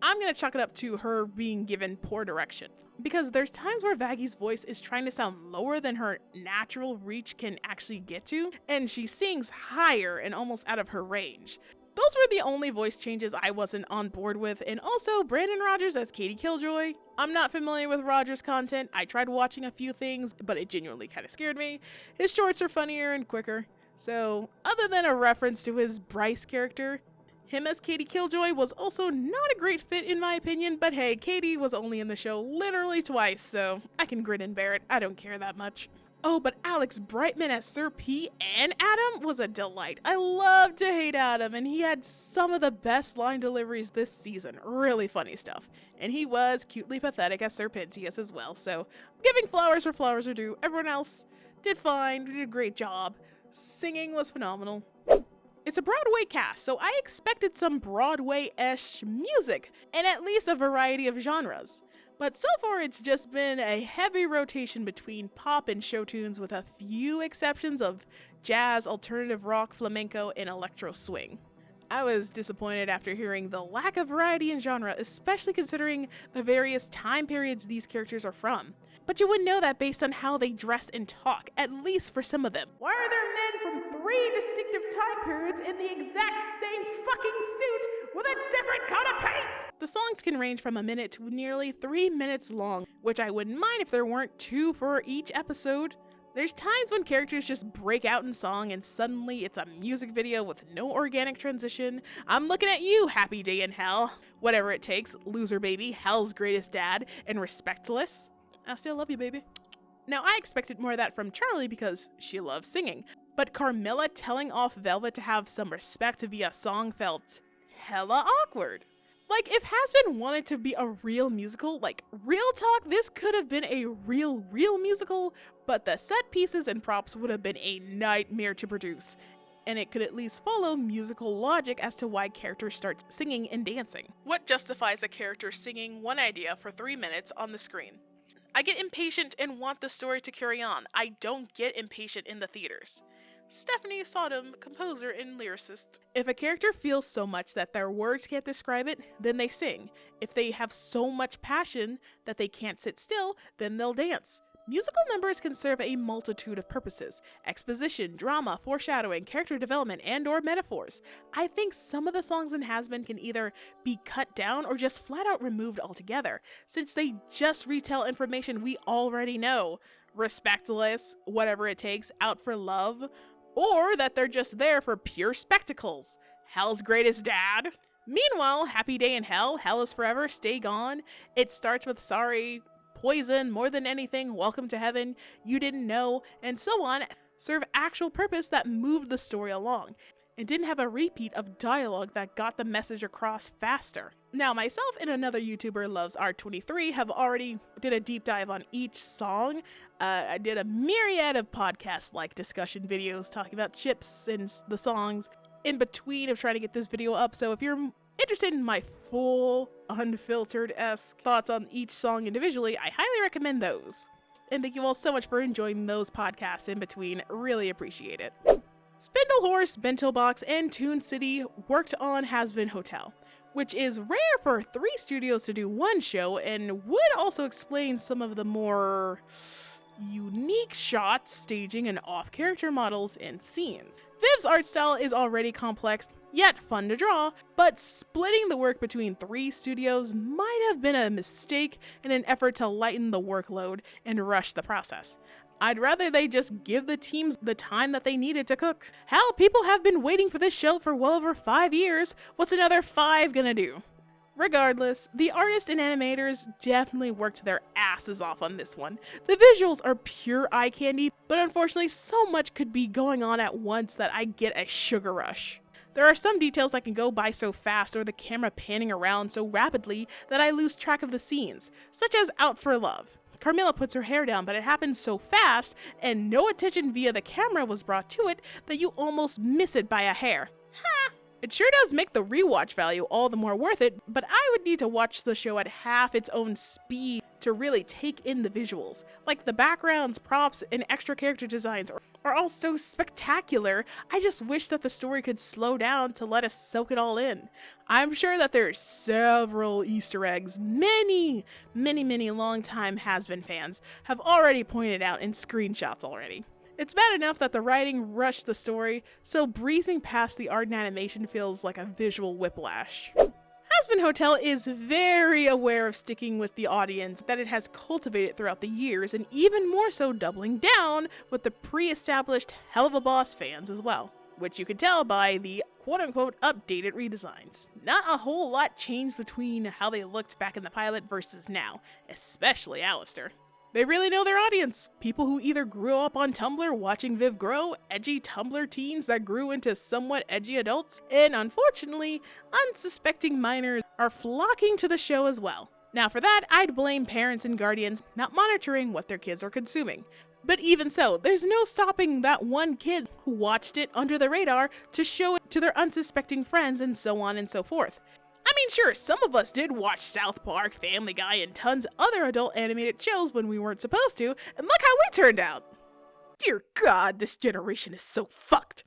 I'm gonna chalk it up to her being given poor direction, because there's times where Vaggie's voice is trying to sound lower than her natural reach can actually get to, and she sings higher and almost out of her range. Those were the only voice changes I wasn't on board with, and also Brandon Rogers as Katie Killjoy. I'm not familiar with Rogers' content. I tried watching a few things, but it genuinely kind of scared me. His shorts are funnier and quicker. So, other than a reference to his Bryce character, him as Katie Killjoy was also not a great fit in my opinion, but hey, Katie was only in the show literally twice, so I can grin and bear it. I don't care that much. Oh, but Alex Brightman as Sir P and Adam was a delight. I love to hate Adam, and he had some of the best line deliveries this season. Really funny stuff. And he was cutely pathetic as Sir Pensius as well, so I'm giving flowers where flowers are due. Everyone else did fine, did a great job. Singing was phenomenal. It's a Broadway cast, so I expected some Broadway-ish music, and at least a variety of genres. But so far it's just been a heavy rotation between pop and show tunes with a few exceptions of jazz, alternative rock, flamenco, and electro swing. I was disappointed after hearing the lack of variety in genre, especially considering the various time periods these characters are from. But you wouldn't know that based on how they dress and talk, at least for some of them. Why are there men from 3 distinctive time periods in the exact same fucking suit with a different coat of paint? The songs can range from a minute to nearly 3 minutes long, which I wouldn't mind if there weren't 2 for each episode. There's times when characters just break out in song and suddenly it's a music video with no organic transition. I'm looking at you, Happy Day in Hell. Whatever it takes, Loser Baby, Hell's Greatest Dad, and Respectless. I still love you, baby. Now, I expected more of that from Charlie because she loves singing, but Carmilla telling off Velvet to have some respect via song felt hella awkward. Like, if Hazbin wanted to be a real musical, like, real talk, this could have been a real musical, but the set pieces and props would have been a nightmare to produce, and it could at least follow musical logic as to why characters start singing and dancing. What justifies a character singing one idea for 3 minutes on the screen? I get impatient and want the story to carry on. I don't get impatient in the theaters. Stephanie Sodom, composer and lyricist. If a character feels so much that their words can't describe it, then they sing. If they have so much passion that they can't sit still, then they'll dance. Musical numbers can serve a multitude of purposes: exposition, drama, foreshadowing, character development, and/or metaphors. I think some of the songs in Hazbin can either be cut down or just flat out removed altogether, since they just retell information we already know. Respectless, Whatever It Takes, Out for Love, or that they're just there for pure spectacles. Hell's Greatest Dad. Meanwhile, Happy Day in Hell, Hell is Forever, Stay Gone. It starts with Sorry, Poison, More Than Anything, Welcome to Heaven, You Didn't Know, and so on, serve actual purpose that moved the story along, and didn't have a repeat of dialogue that got the message across faster. Now, myself and another YouTuber, Loves R23, have already did a deep dive on each song. I did a myriad of podcast-like discussion videos talking about chips and the songs in between of trying to get this video up, so if you're interested in my full, unfiltered-esque thoughts on each song individually, I highly recommend those. And thank you all so much for enjoying those podcasts in between. Really appreciate it. Spindle Horse, Bento Box, and Toon City worked on Hazbin Hotel, which is rare for 3 studios to do one show and would also explain some of the more unique shots, staging, and off-character models and scenes. Viv's art style is already complex, yet fun to draw, but splitting the work between 3 studios might have been a mistake in an effort to lighten the workload and rush the process. I'd rather they just give the teams the time that they needed to cook. Hell, people have been waiting for this show for well over 5 years. What's another 5 gonna do? Regardless, the artists and animators definitely worked their asses off on this one. The visuals are pure eye candy, but unfortunately so much could be going on at once that I get a sugar rush. There are some details that can go by so fast or the camera panning around so rapidly that I lose track of the scenes, such as Out for Love. Carmilla puts her hair down, but it happens so fast and no attention via the camera was brought to it that you almost miss it by a hair. Ha! It sure does make the rewatch value all the more worth it, but I would need to watch the show at half its own speed to really take in the visuals. Like the backgrounds, props, and extra character designs are all so spectacular. I just wish that the story could slow down to let us soak it all in. I'm sure that there are several Easter eggs many longtime Hazbin fans have already pointed out in screenshots already. It's bad enough that the writing rushed the story, so breezing past the art and animation feels like a visual whiplash. Hazbin Hotel is very aware of sticking with the audience that it has cultivated throughout the years, and even more so doubling down with the pre-established Hell of a Boss fans as well, which you can tell by the quote-unquote updated redesigns. Not a whole lot changed between how they looked back in the pilot versus now, especially Alistair. They really know their audience. People who either grew up on Tumblr watching Viv grow, edgy Tumblr teens that grew into somewhat edgy adults, and unfortunately, unsuspecting minors are flocking to the show as well. Now for that, I'd blame parents and guardians not monitoring what their kids are consuming. But even so, there's no stopping that one kid who watched it under the radar to show it to their unsuspecting friends and so on and so forth. I mean, sure, some of us did watch South Park, Family Guy, and tons of other adult animated shows when we weren't supposed to, and look how we turned out! Dear God, this generation is so fucked!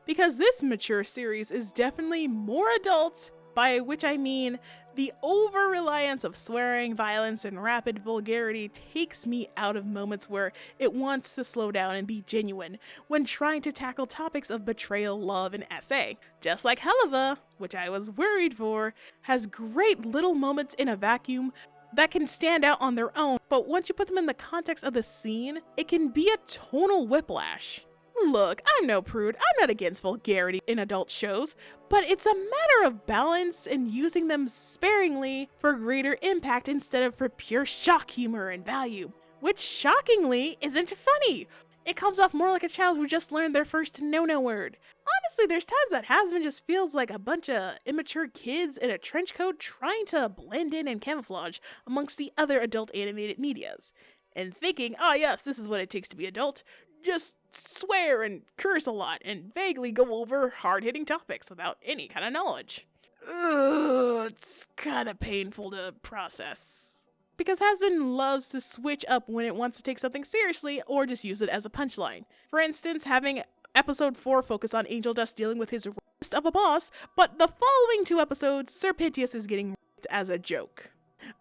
Because this mature series is definitely more adult, by which I mean the over-reliance of swearing, violence, and rapid vulgarity takes me out of moments where it wants to slow down and be genuine when trying to tackle topics of betrayal, love, and SA. Just like Helava, which I was worried for, has great little moments in a vacuum that can stand out on their own, but once you put them in the context of the scene, it can be a tonal whiplash. Look, I'm no prude, I'm not against vulgarity in adult shows, but it's a matter of balance and using them sparingly for greater impact instead of for pure shock humor and value, which shockingly isn't funny. It comes off more like a child who just learned their first no-no word. Honestly, there's times that Hazbin just feels like a bunch of immature kids in a trench coat trying to blend in and camouflage amongst the other adult animated medias, and thinking, oh yes, this is what it takes to be adult. Just swear and curse a lot and vaguely go over hard-hitting topics without any kind of knowledge. Ugh, it's kind of painful to process. Because Hazbin loves to switch up when it wants to take something seriously or just use it as a punchline. For instance, having episode 4 focus on Angel Dust dealing with his roast of a boss, but the following 2 episodes, Sir Pentious is getting roasted as a joke.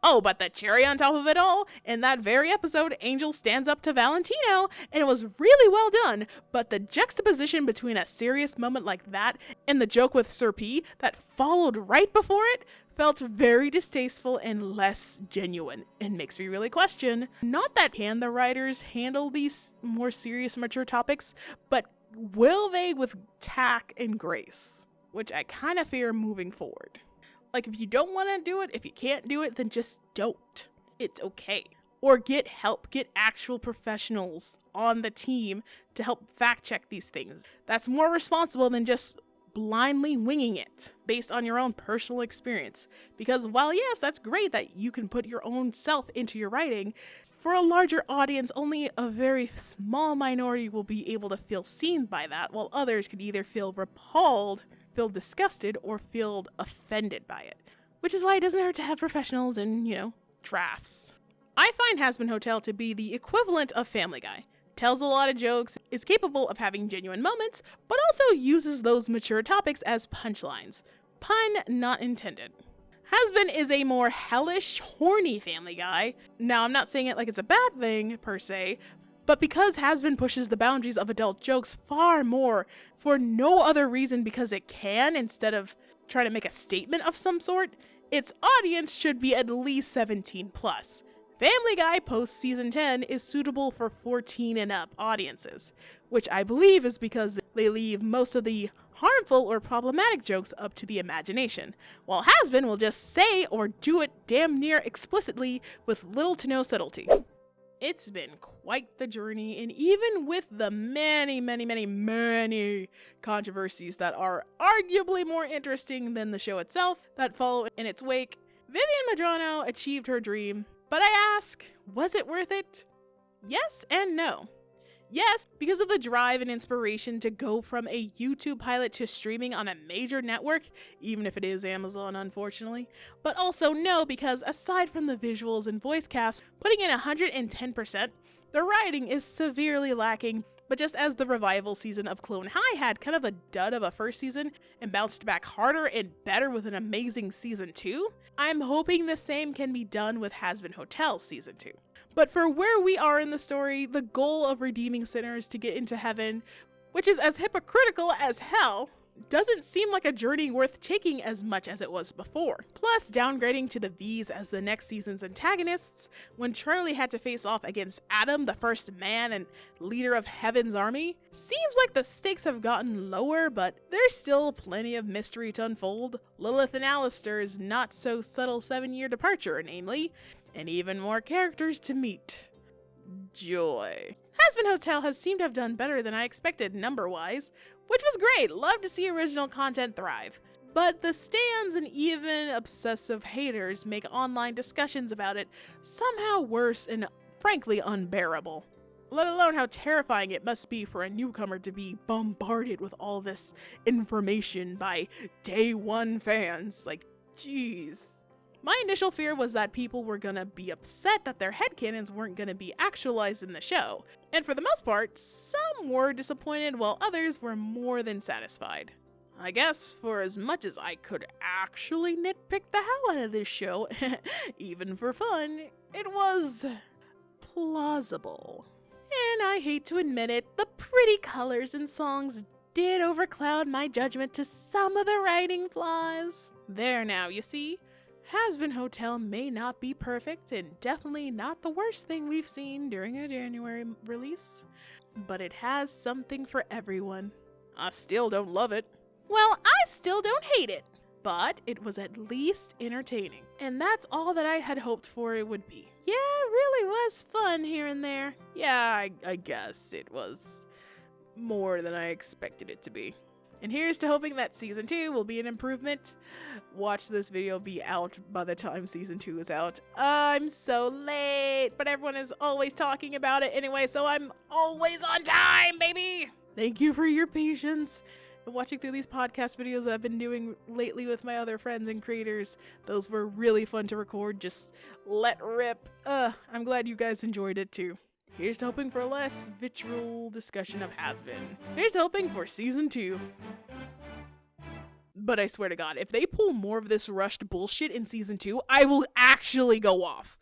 Oh, but the cherry on top of it all, in that very episode, Angel stands up to Valentino, and it was really well done, but the juxtaposition between a serious moment like that and the joke with Sir P that followed right before it felt very distasteful and less genuine, and makes me really question, not that can the writers handle these more serious, mature topics, but will they with tact and grace? Which I kind of fear moving forward. Like, if you don't want to do it, if you can't do it, then just don't. It's okay. Or get help. Get actual professionals on the team to help fact check these things. That's more responsible than just blindly winging it based on your own personal experience. Because while yes, that's great that you can put your own self into your writing, for a larger audience, only a very small minority will be able to feel seen by that, while others could either feel repelled, feel disgusted, or feel offended by it. Which is why it doesn't hurt to have professionals and, drafts. I find Hazbin Hotel to be the equivalent of Family Guy. Tells a lot of jokes, is capable of having genuine moments, but also uses those mature topics as punchlines. Pun not intended. Hazbin is a more hellish, horny Family Guy. Now, I'm not saying it like it's a bad thing, per se, but because Hazbin pushes the boundaries of adult jokes far more for no other reason because it can instead of trying to make a statement of some sort, its audience should be at least 17 plus. Family Guy post season 10 is suitable for 14 and up audiences, which I believe is because they leave most of the harmful or problematic jokes up to the imagination, while Hazbin will just say or do it damn near explicitly with little to no subtlety. It's been quite the journey, and even with the many controversies that are arguably more interesting than the show itself that follow in its wake, Vivian Madrano achieved her dream. But I ask, was it worth it? Yes and no. Yes, because of the drive and inspiration to go from a YouTube pilot to streaming on a major network, even if it is Amazon, unfortunately. But also no, because aside from the visuals and voice cast, putting in 110%, the writing is severely lacking. But just as the revival season of Clone High had kind of a dud of a first season and bounced back harder and better with an amazing season 2, I'm hoping the same can be done with Hazbin Hotel season 2. But for where we are in the story, the goal of redeeming sinners to get into heaven, which is as hypocritical as hell, doesn't seem like a journey worth taking as much as it was before. Plus, downgrading to the V's as the next season's antagonists, when Charlie had to face off against Adam, the first man and leader of Heaven's army, seems like the stakes have gotten lower, but there's still plenty of mystery to unfold. Lilith and Alistair's not so subtle 7-year departure, namely, and even more characters to meet. Joy. Hazbin Hotel has seemed to have done better than I expected number-wise, which was great. Love to see original content thrive. But the stans and even obsessive haters make online discussions about it somehow worse and frankly unbearable. Let alone how terrifying it must be for a newcomer to be bombarded with all this information by day one fans. Like, jeez. My initial fear was that people were gonna be upset that their headcanons weren't gonna be actualized in the show, and for the most part, some were disappointed while others were more than satisfied. I guess for as much as I could actually nitpick the hell out of this show, even for fun, it was plausible. And I hate to admit it, the pretty colors and songs did overcloud my judgment to some of the writing flaws. There now, you see? Hazbin Hotel may not be perfect and definitely not the worst thing we've seen during a January release, but it has something for everyone. I still don't love it. Well, I still don't hate it, but it was at least entertaining, and that's all that I had hoped for it would be. Yeah, it really was fun here and there. Yeah, I guess it was more than I expected it to be. And here's to hoping that Season 2 will be an improvement. Watch this video be out by the time Season 2 is out. I'm so late, but everyone is always talking about it anyway, so I'm always on time, baby! Thank you for your patience and watching through these podcast videos I've been doing lately with my other friends and creators. Those were really fun to record, just let rip. I'm glad you guys enjoyed it too. Here's to hoping for a less vitriol discussion of Hazbin. Here's to hoping for Season 2. But I swear to God, if they pull more of this rushed bullshit in Season 2, I will actually go off.